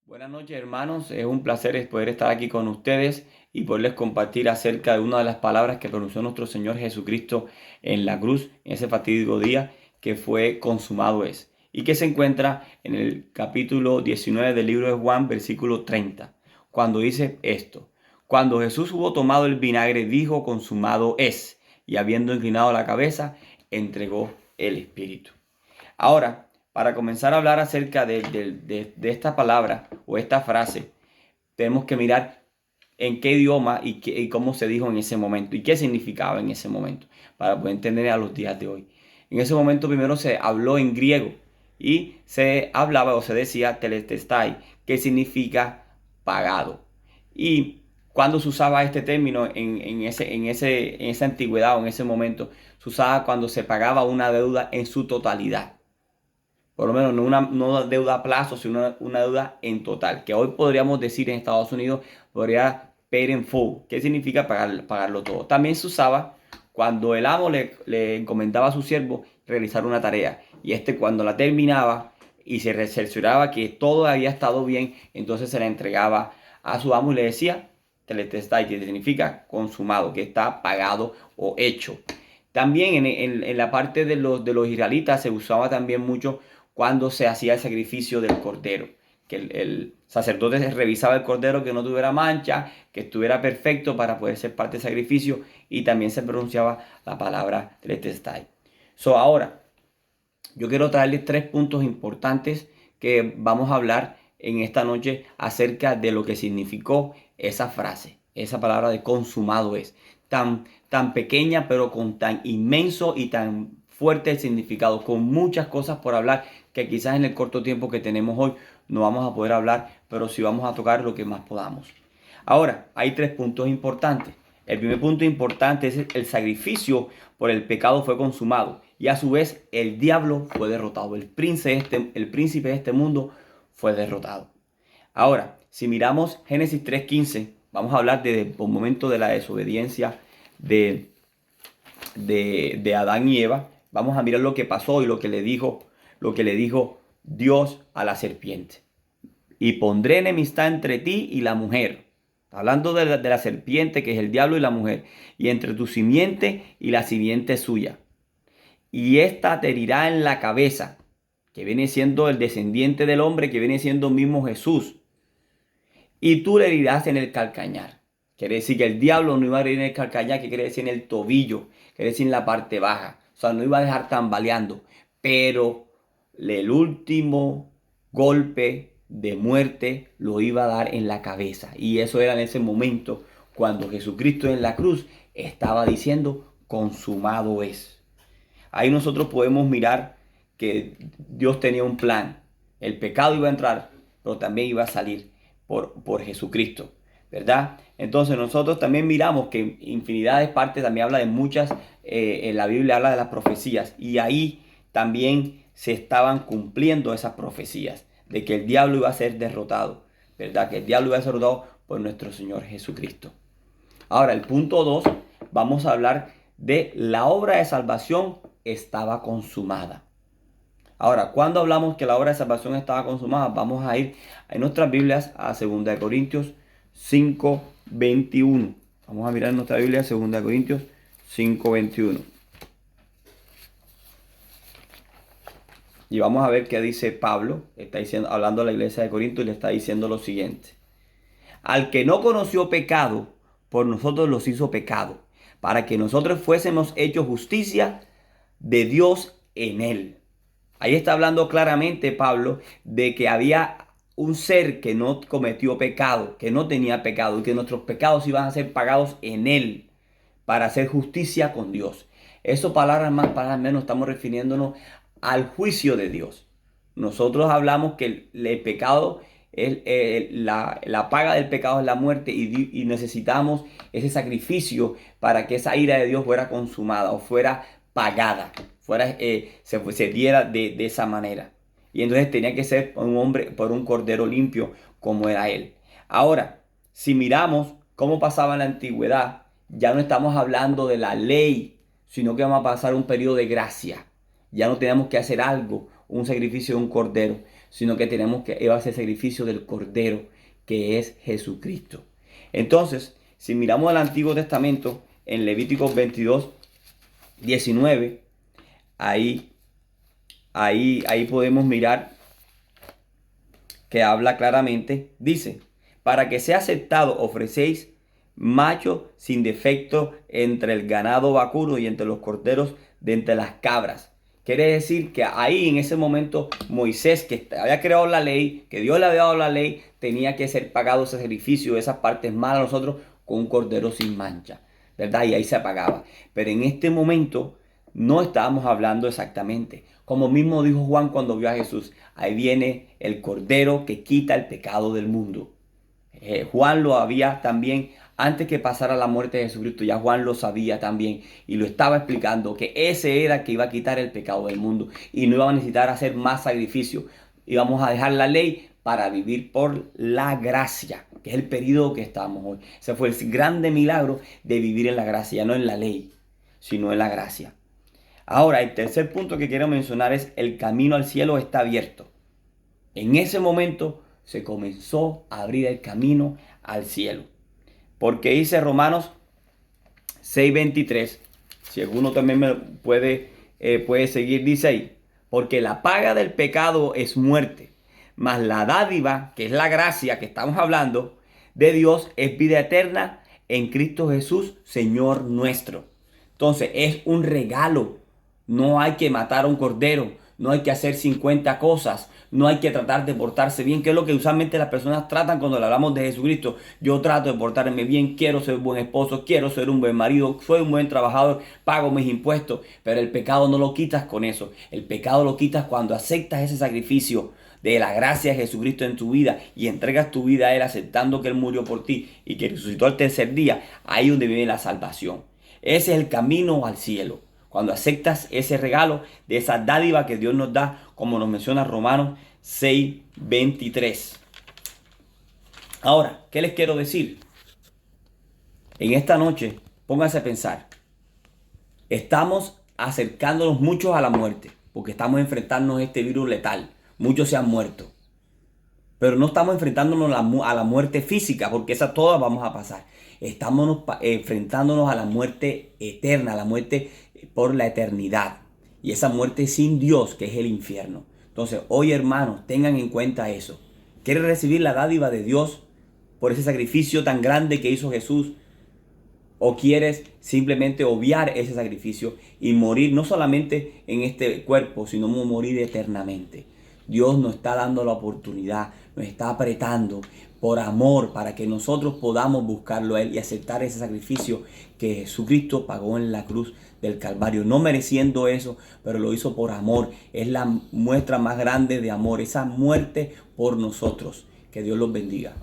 Buenas noches, hermanos. Es un placer poder estar aquí con ustedes y poderles compartir acerca de una de las palabras que pronunció nuestro Señor Jesucristo en la cruz, en ese fatídico día que fue consumado es, y que se encuentra en el capítulo 19 del libro de Juan, versículo 30, cuando dice esto: Cuando Jesús hubo tomado el vinagre, dijo: consumado es, y habiendo inclinado la cabeza, entregó el Espíritu. Ahora, para comenzar a hablar acerca de esta palabra o esta frase, tenemos que mirar en qué idioma y cómo se dijo en ese momento y qué significaba en ese momento para poder entender a los días de hoy. En ese momento primero se habló en griego y se hablaba o se decía teletestai, que significa pagado. Y cuando se usaba este término en esa antigüedad o en ese momento, se usaba cuando se pagaba una deuda en su totalidad. Por lo menos no deuda a plazo, sino una deuda en total. Que hoy podríamos decir en Estados Unidos, podría paid in full. ¿Qué significa pagarlo todo? También se usaba cuando el amo le encomendaba a su siervo realizar una tarea. Y cuando la terminaba y se cercioraba que todo había estado bien, entonces se la entregaba a su amo y le decía teletestai, que significa consumado, que está pagado o hecho. También en la parte de los israelitas se usaba también mucho cuando se hacía el sacrificio del cordero, que el sacerdote revisaba el cordero, que no tuviera mancha, que estuviera perfecto para poder ser parte del sacrificio, y también se pronunciaba la palabra tetelestai. Ahora, yo quiero traerles tres puntos importantes que vamos a hablar en esta noche acerca de lo que significó esa frase, esa palabra de consumado es. Tan pequeña, pero con tan inmenso y tan fuerte el significado, con muchas cosas por hablar que quizás en el corto tiempo que tenemos hoy no vamos a poder hablar, pero sí vamos a tocar lo que más podamos. Ahora, hay tres puntos importantes. El primer punto importante es el sacrificio por el pecado fue consumado y a su vez el diablo fue derrotado. El príncipe de este mundo fue derrotado. Ahora, si miramos Génesis 3:15, vamos a hablar desde el momento de la desobediencia de, de Adán y Eva. Vamos a mirar lo que pasó y lo que le dijo Dios a la serpiente. Y pondré enemistad entre ti y la mujer. Hablando de la serpiente, que es el diablo y la mujer. Y entre tu simiente y la simiente suya. Y ésta te herirá en la cabeza, que viene siendo el descendiente del hombre, que viene siendo mismo Jesús. Y tú le herirás en el calcañar. Quiere decir que el diablo no iba a herir en el calcañar, que quiere decir en el tobillo, quiere decir en la parte baja. O sea, no iba a dejar tambaleando. Pero el último golpe de muerte lo iba a dar en la cabeza. Y eso era en ese momento cuando Jesucristo en la cruz estaba diciendo: consumado es. Ahí nosotros podemos mirar que Dios tenía un plan. El pecado iba a entrar, pero también iba a salir por Jesucristo, ¿verdad? Entonces nosotros también miramos que infinidad de partes también habla de muchas, en la Biblia habla de las profecías, y ahí también se estaban cumpliendo esas profecías de que el diablo iba a ser derrotado, ¿verdad? Que el diablo iba a ser derrotado por nuestro Señor Jesucristo. Ahora, el punto 2, vamos a hablar de la obra de salvación estaba consumada. Ahora, cuando hablamos que la obra de salvación estaba consumada, vamos a ir en nuestras Biblias a 2 Corintios 5:21. Vamos a mirar en nuestra Biblia 2 Corintios 5:21. Y vamos a ver qué dice Pablo. Está diciendo, hablando a la iglesia de Corinto, y le está diciendo lo siguiente: al que no conoció pecado, por nosotros los hizo pecado, para que nosotros fuésemos hechos justicia de Dios en él. Ahí está hablando claramente Pablo de que había un ser que no cometió pecado, que no tenía pecado, y que nuestros pecados iban a ser pagados en él para hacer justicia con Dios. Eso, palabras más, palabras menos, estamos refiriéndonos al juicio de Dios. Nosotros hablamos que el pecado, la paga del pecado es la muerte, y necesitamos ese sacrificio para que esa ira de Dios fuera consumada o fuera pagada, se diera de esa manera. Y entonces tenía que ser por un hombre, por un cordero limpio como era él. Ahora, si miramos cómo pasaba en la antigüedad, ya no estamos hablando de la ley, sino que vamos a pasar un periodo de gracia. Ya no tenemos que hacer algo, un sacrificio de un cordero, sino que tenemos que llevar ese sacrificio del Cordero, que es Jesucristo. Entonces, si miramos el Antiguo Testamento, en Levíticos 22, 19, ahí podemos mirar que habla claramente, dice, para que sea aceptado ofrecéis macho sin defecto entre el ganado vacuno y entre los corderos de entre las cabras. Quiere decir que ahí en ese momento Moisés, que había creado la ley, que Dios le había dado la ley, tenía que ser pagado ese sacrificio, esas partes malas a nosotros, con un cordero sin mancha, ¿verdad? Y ahí se pagaba. Pero en este momento no estábamos hablando exactamente. Como mismo dijo Juan cuando vio a Jesús, ahí viene el cordero que quita el pecado del mundo. Juan lo había también, antes que pasara la muerte de Jesucristo, ya Juan lo sabía también y lo estaba explicando, que ese era el que iba a quitar el pecado del mundo y no iba a necesitar hacer más sacrificio. Íbamos a dejar la ley para vivir por la gracia, que es el periodo que estamos hoy. Ese fue el grande milagro de vivir en la gracia, no en la ley, sino en la gracia. Ahora, el tercer punto que quiero mencionar es el camino al cielo está abierto. En ese momento se comenzó a abrir el camino al cielo. Porque dice Romanos 6:23, si alguno también me puede seguir, dice ahí, porque la paga del pecado es muerte, mas la dádiva, que es la gracia que estamos hablando, de Dios es vida eterna en Cristo Jesús, Señor nuestro. Entonces es un regalo. No hay que matar a un cordero, no hay que hacer 50 cosas, no hay que tratar de portarse bien, que es lo que usualmente las personas tratan cuando le hablamos de Jesucristo. Yo trato de portarme bien, quiero ser un buen esposo, quiero ser un buen marido, soy un buen trabajador, pago mis impuestos, pero el pecado no lo quitas con eso. El pecado lo quitas cuando aceptas ese sacrificio de la gracia de Jesucristo en tu vida y entregas tu vida a Él aceptando que Él murió por ti y que resucitó al tercer día. Ahí es donde viene la salvación. Ese es el camino al cielo. Cuando aceptas ese regalo de esa dádiva que Dios nos da, como nos menciona Romanos 6:23. Ahora, ¿qué les quiero decir? En esta noche, pónganse a pensar. Estamos acercándonos muchos a la muerte, porque estamos enfrentándonos a este virus letal. Muchos se han muerto. Pero no estamos enfrentándonos a la muerte física, porque esa todas vamos a pasar. Estamos enfrentándonos a la muerte eterna, a la muerte por la eternidad. Y esa muerte sin Dios, que es el infierno. Entonces, hoy hermanos, tengan en cuenta eso. ¿Quieres recibir la dádiva de Dios por ese sacrificio tan grande que hizo Jesús? ¿O quieres simplemente obviar ese sacrificio y morir no solamente en este cuerpo, sino morir eternamente? Dios nos está dando la oportunidad, nos está apretando por amor para que nosotros podamos buscarlo a Él y aceptar ese sacrificio que Jesucristo pagó en la cruz del Calvario. No mereciendo eso, pero lo hizo por amor. Es la muestra más grande de amor, esa muerte por nosotros. Que Dios los bendiga.